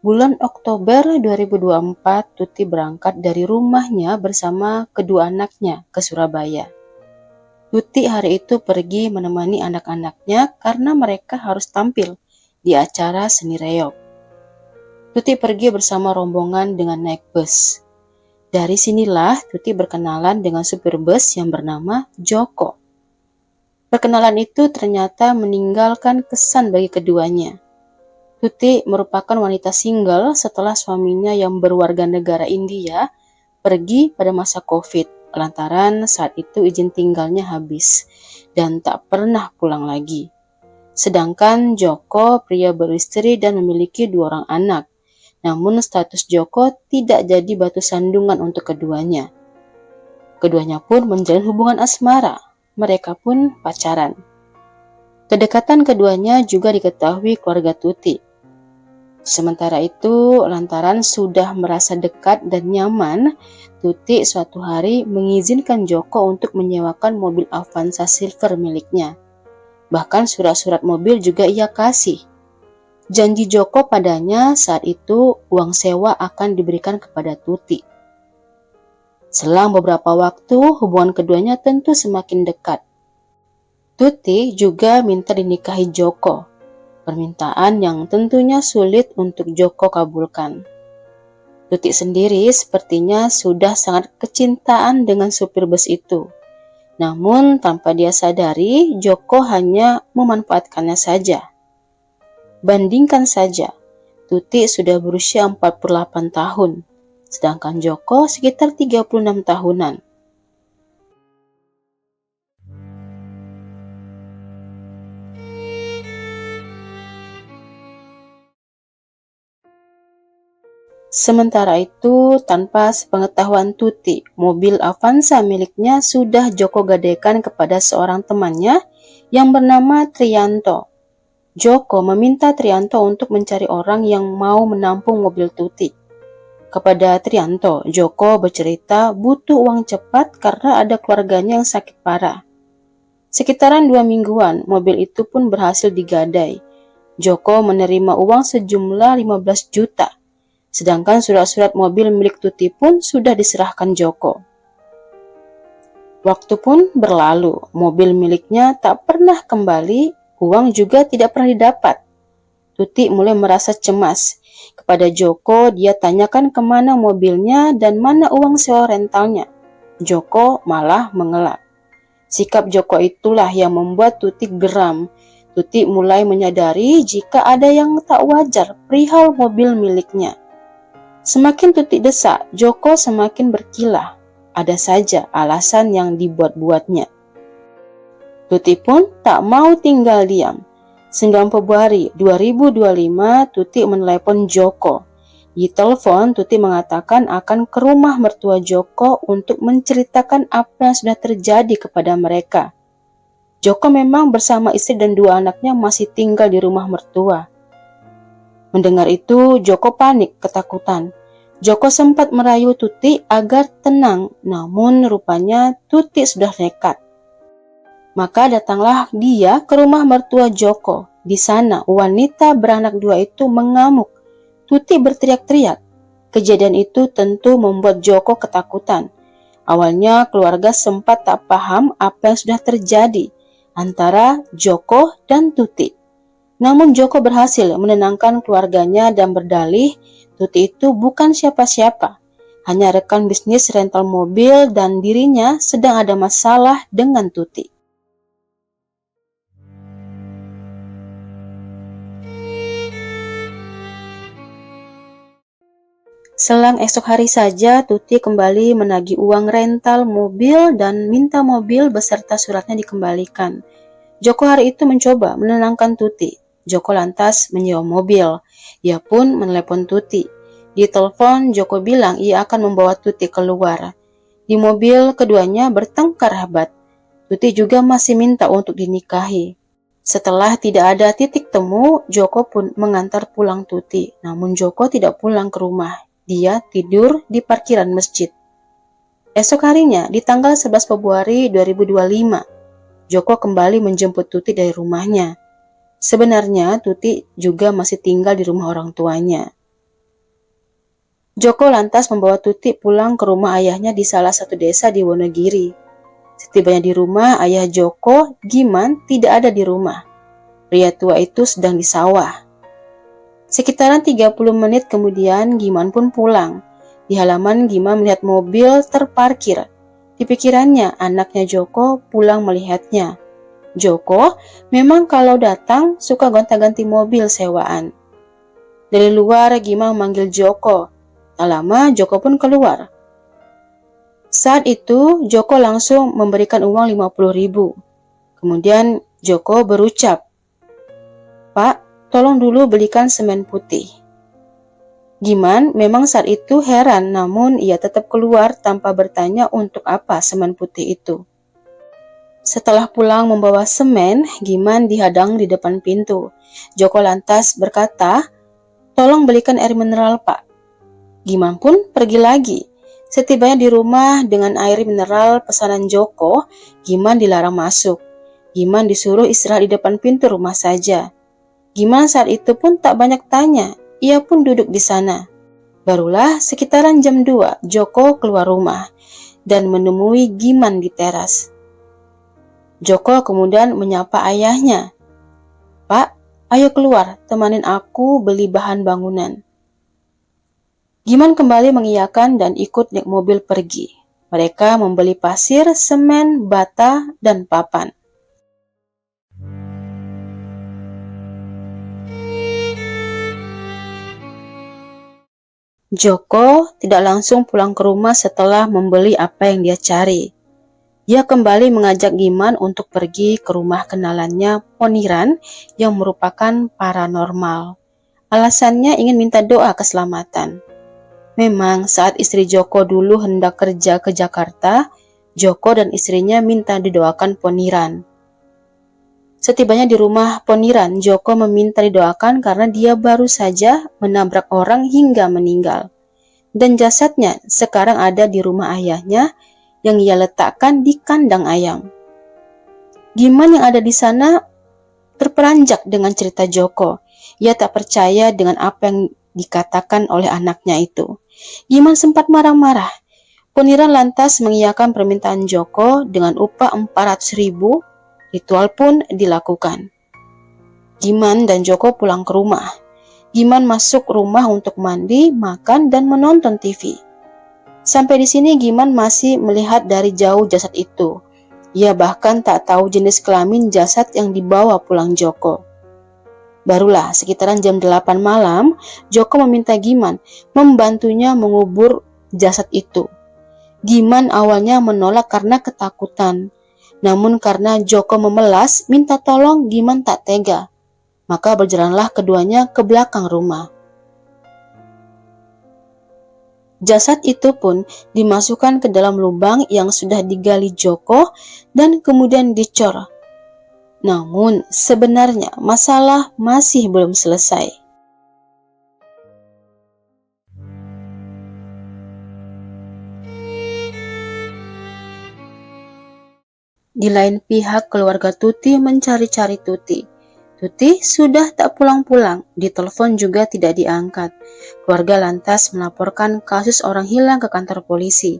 Bulan Oktober 2024, Tuti berangkat dari rumahnya bersama kedua anaknya ke Surabaya. Tuti hari itu pergi menemani anak-anaknya karena mereka harus tampil di acara seni reog. Tuti pergi bersama rombongan dengan naik bus. Dari sinilah Tuti berkenalan dengan supir bus yang bernama Joko. Perkenalan itu ternyata meninggalkan kesan bagi keduanya. Tuti merupakan wanita single setelah suaminya yang berwarga negara India pergi pada masa COVID lantaran saat itu izin tinggalnya habis dan tak pernah pulang lagi. Sedangkan Joko pria beristri dan memiliki 2 orang anak. Namun status Joko tidak jadi batu sandungan untuk keduanya. Keduanya pun menjalin hubungan asmara. Mereka pun pacaran. Kedekatan keduanya juga diketahui keluarga Tuti. Sementara itu, lantaran sudah merasa dekat dan nyaman, Tuti suatu hari mengizinkan Joko untuk menyewakan mobil Avanza Silver miliknya. Bahkan surat-surat mobil juga ia kasih. Janji Joko padanya saat itu uang sewa akan diberikan kepada Tuti. Selang beberapa waktu, hubungan keduanya tentu semakin dekat. Tuti juga minta dinikahi Joko. Permintaan yang tentunya sulit untuk Joko kabulkan. Tuti sendiri sepertinya sudah sangat kecintaan dengan supir bus itu. Namun tanpa dia sadari, Joko hanya memanfaatkannya saja. Bandingkan saja, Tuti sudah berusia 48 tahun, sedangkan Joko sekitar 36 tahunan. Sementara itu, tanpa sepengetahuan Tuti, mobil Avanza miliknya sudah Joko gadaikan kepada seorang temannya yang bernama Trianto. Joko meminta Trianto untuk mencari orang yang mau menampung mobil Tuti. Kepada Trianto, Joko bercerita butuh uang cepat karena ada keluarganya yang sakit parah. Sekitaran 2 mingguan, mobil itu pun berhasil digadai. Joko menerima uang sejumlah 15 juta. Sedangkan surat-surat mobil milik Tuti pun sudah diserahkan Joko. Waktu pun berlalu, mobil miliknya tak pernah kembali, uang juga tidak pernah didapat. Tuti mulai merasa cemas. Kepada Joko, dia tanyakan kemana mobilnya dan mana uang sewa rentalnya. Joko malah mengelak. Sikap Joko itulah yang membuat Tuti geram. Tuti mulai menyadari jika ada yang tak wajar perihal mobil miliknya. Semakin Tuti desak, Joko semakin berkilah. Ada saja alasan yang dibuat-buatnya. Tuti pun tak mau tinggal diam. 9 Februari 2025, Tuti menelepon Joko. Di telepon, Tuti mengatakan akan ke rumah mertua Joko untuk menceritakan apa yang sudah terjadi kepada mereka. Joko memang bersama istri dan 2 anaknya masih tinggal di rumah mertua. Mendengar itu, Joko panik, ketakutan. Joko sempat merayu Tuti agar tenang, namun rupanya Tuti sudah nekat. Maka datanglah dia ke rumah mertua Joko. Di sana, wanita beranak 2 itu mengamuk. Tuti berteriak-teriak. Kejadian itu tentu membuat Joko ketakutan. Awalnya keluarga sempat tak paham apa yang sudah terjadi antara Joko dan Tuti. Namun Joko berhasil menenangkan keluarganya dan berdalih Tuti itu bukan siapa-siapa, hanya rekan bisnis rental mobil dan dirinya sedang ada masalah dengan Tuti. Selang esok hari saja, Tuti kembali menagih uang rental mobil dan minta mobil beserta suratnya dikembalikan. Joko hari itu mencoba menenangkan Tuti. Joko lantas menyewa mobil. Ia pun menelepon Tuti. Di telepon, Joko bilang ia akan membawa Tuti keluar. Di mobil, keduanya bertengkar hebat. Tuti juga masih minta untuk dinikahi. Setelah tidak ada titik temu, Joko pun mengantar pulang Tuti. Namun Joko tidak pulang ke rumah. Dia tidur di parkiran masjid. Esok harinya, di tanggal 11 Februari 2025, Joko kembali menjemput Tuti dari rumahnya. Sebenarnya Tuti juga masih tinggal di rumah orang tuanya. Joko lantas membawa Tuti pulang ke rumah ayahnya di salah satu desa di Wonogiri. Setibanya di rumah, ayah Joko, Giman, tidak ada di rumah. Pria tua itu sedang di sawah. Sekitaran 30 menit kemudian, Giman pun pulang. Di halaman, Giman melihat mobil terparkir. Di pikirannya, anaknya Joko pulang melihatnya. Joko memang kalau datang suka gonta-ganti mobil sewaan. Dari luar, Giman memanggil Joko. Tak lama, Joko pun keluar. Saat itu, Joko langsung memberikan uang 50.000. Kemudian, Joko berucap, "Pak, tolong dulu belikan semen putih." Giman memang saat itu heran, namun ia tetap keluar tanpa bertanya untuk apa semen putih itu. Setelah pulang membawa semen, Giman dihadang di depan pintu. Joko lantas berkata, "Tolong belikan air mineral, Pak." Giman pun pergi lagi. Setibanya di rumah dengan air mineral pesanan Joko, Giman dilarang masuk. Giman disuruh istirahat di depan pintu rumah saja. Giman saat itu pun tak banyak tanya, ia pun duduk di sana. Barulah sekitaran jam 2, Joko keluar rumah dan menemui Giman di teras. Joko kemudian menyapa ayahnya, "Pak, ayo keluar, temanin aku beli bahan bangunan." Giman kembali mengiyakan dan ikut naik mobil pergi. Mereka membeli pasir, semen, bata, dan papan. Joko tidak langsung pulang ke rumah setelah membeli apa yang dia cari. Dia kembali mengajak Giman untuk pergi ke rumah kenalannya, Poniran, yang merupakan paranormal. Alasannya ingin minta doa keselamatan. Memang saat istri Joko dulu hendak kerja ke Jakarta, Joko dan istrinya minta didoakan Poniran. Setibanya di rumah Poniran, Joko meminta didoakan karena dia baru saja menabrak orang hingga meninggal. Dan jasadnya sekarang ada di rumah ayahnya yang ia letakkan di kandang ayam. Giman yang ada di sana terperanjak dengan cerita Joko. Ia tak percaya dengan apa yang dikatakan oleh anaknya itu. Giman sempat marah-marah. Poniran lantas mengiyakan permintaan Joko dengan upah 400.000. Ritual pun dilakukan. Giman dan Joko pulang ke rumah. Giman masuk rumah untuk mandi, makan, dan menonton TV. Sampai di sini Giman masih melihat dari jauh jasad itu. Ia bahkan tak tahu jenis kelamin jasad yang dibawa pulang Joko. Barulah sekitaran jam 8 malam, Joko meminta Giman membantunya mengubur jasad itu. Giman awalnya menolak karena ketakutan. Namun karena Joko memelas minta tolong, Giman tak tega. Maka berjalanlah keduanya ke belakang rumah. Jasad itu pun dimasukkan ke dalam lubang yang sudah digali Joko dan kemudian dicor. Namun sebenarnya masalah masih belum selesai. Di lain pihak, keluarga Tuti mencari-cari Tuti. Tuti sudah tak pulang-pulang, ditelepon juga tidak diangkat. Keluarga lantas melaporkan kasus orang hilang ke kantor polisi.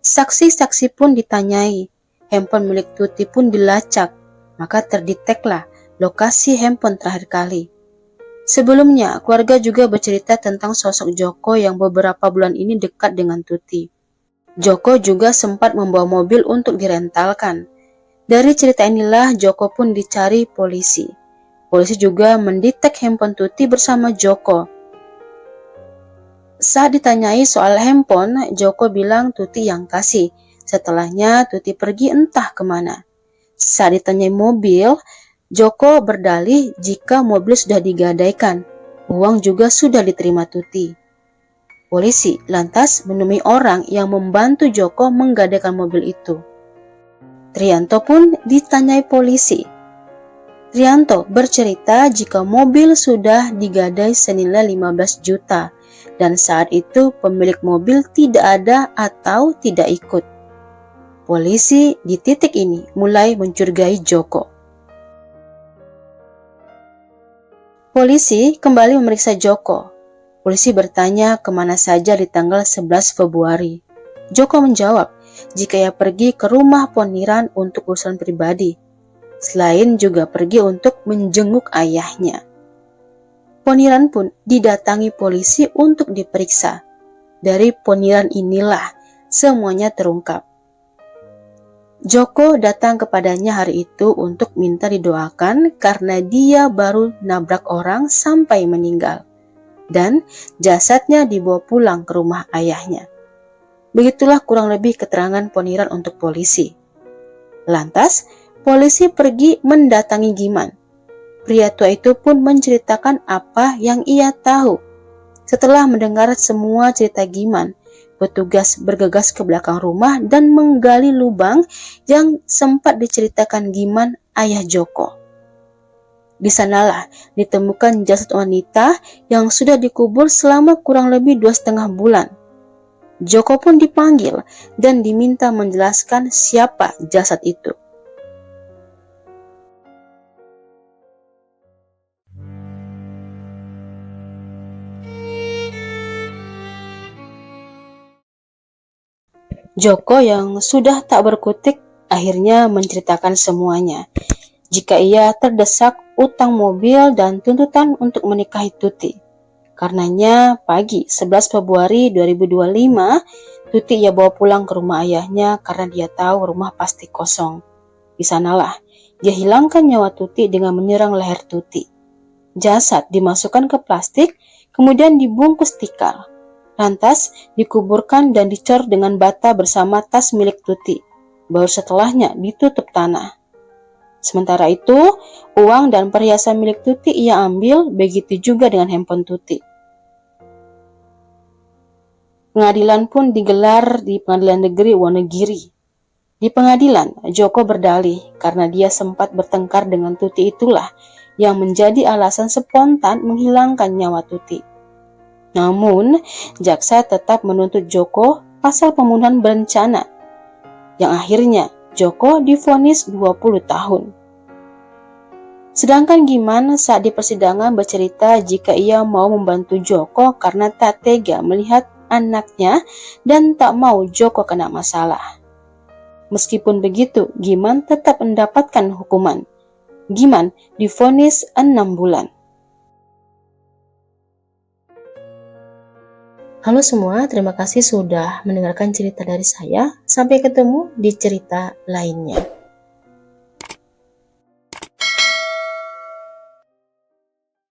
Saksi-saksi pun ditanyai, handphone milik Tuti pun dilacak, maka terdeteklah lokasi handphone terakhir kali. Sebelumnya, keluarga juga bercerita tentang sosok Joko yang beberapa bulan ini dekat dengan Tuti. Joko juga sempat membawa mobil untuk direntalkan. Dari cerita inilah Joko pun dicari polisi. Polisi juga mendetek handphone Tuti bersama Joko. Saat ditanyai soal handphone, Joko bilang Tuti yang kasih. Setelahnya Tuti pergi entah kemana. Saat ditanyai mobil, Joko berdalih jika mobil sudah digadaikan. Uang juga sudah diterima Tuti. Polisi lantas menemui orang yang membantu Joko menggadaikan mobil itu. Trianto pun ditanyai polisi. Trianto bercerita jika mobil sudah digadai senilai 15 juta dan saat itu pemilik mobil tidak ada atau tidak ikut. Polisi di titik ini mulai mencurigai Joko. Polisi kembali memeriksa Joko. Polisi bertanya kemana saja di tanggal 11 Februari. Joko menjawab, jika ia pergi ke rumah Poniran untuk urusan pribadi. Selain juga pergi untuk menjenguk ayahnya. Poniran pun didatangi polisi untuk diperiksa. Dari Poniran inilah semuanya terungkap. Joko datang kepadanya hari itu untuk minta didoakan karena dia baru nabrak orang sampai meninggal. Dan jasadnya dibawa pulang ke rumah ayahnya. Begitulah kurang lebih keterangan Poniran untuk polisi. Lantas, polisi pergi mendatangi Giman. Pria tua itu pun menceritakan apa yang ia tahu. Setelah mendengar semua cerita Giman, petugas bergegas ke belakang rumah dan menggali lubang yang sempat diceritakan Giman ayah Joko. Di sanalah ditemukan jasad wanita yang sudah dikubur selama kurang lebih 2,5 bulan. Joko pun dipanggil dan diminta menjelaskan siapa jasad itu. Joko yang sudah tak berkutik akhirnya menceritakan semuanya. Jika ia terdesak utang mobil dan tuntutan untuk menikahi Tuti. Karenanya pagi 11 Februari 2025, Tuti ia bawa pulang ke rumah ayahnya karena dia tahu rumah pasti kosong. Di sanalah dia hilangkan nyawa Tuti dengan menyerang leher Tuti. Jasad dimasukkan ke plastik, kemudian dibungkus tikar. Lantas dikuburkan dan dicor dengan bata bersama tas milik Tuti. Baru setelahnya ditutup tanah. Sementara itu, uang dan perhiasan milik Tuti ia ambil, begitu juga dengan handphone Tuti. Pengadilan pun digelar di Pengadilan Negeri Wonogiri. Di pengadilan, Joko berdalih karena dia sempat bertengkar dengan Tuti itulah yang menjadi alasan spontan menghilangkan nyawa Tuti. Namun, jaksa tetap menuntut Joko pasal pembunuhan berencana, yang akhirnya Joko divonis 20 tahun. Sedangkan Giman saat di persidangan bercerita jika ia mau membantu Joko karena tak tega melihat anaknya dan tak mau Joko kena masalah. Meskipun begitu, Giman tetap mendapatkan hukuman. Giman divonis 6 bulan. Halo semua, terima kasih sudah mendengarkan cerita dari saya. Sampai ketemu di cerita lainnya.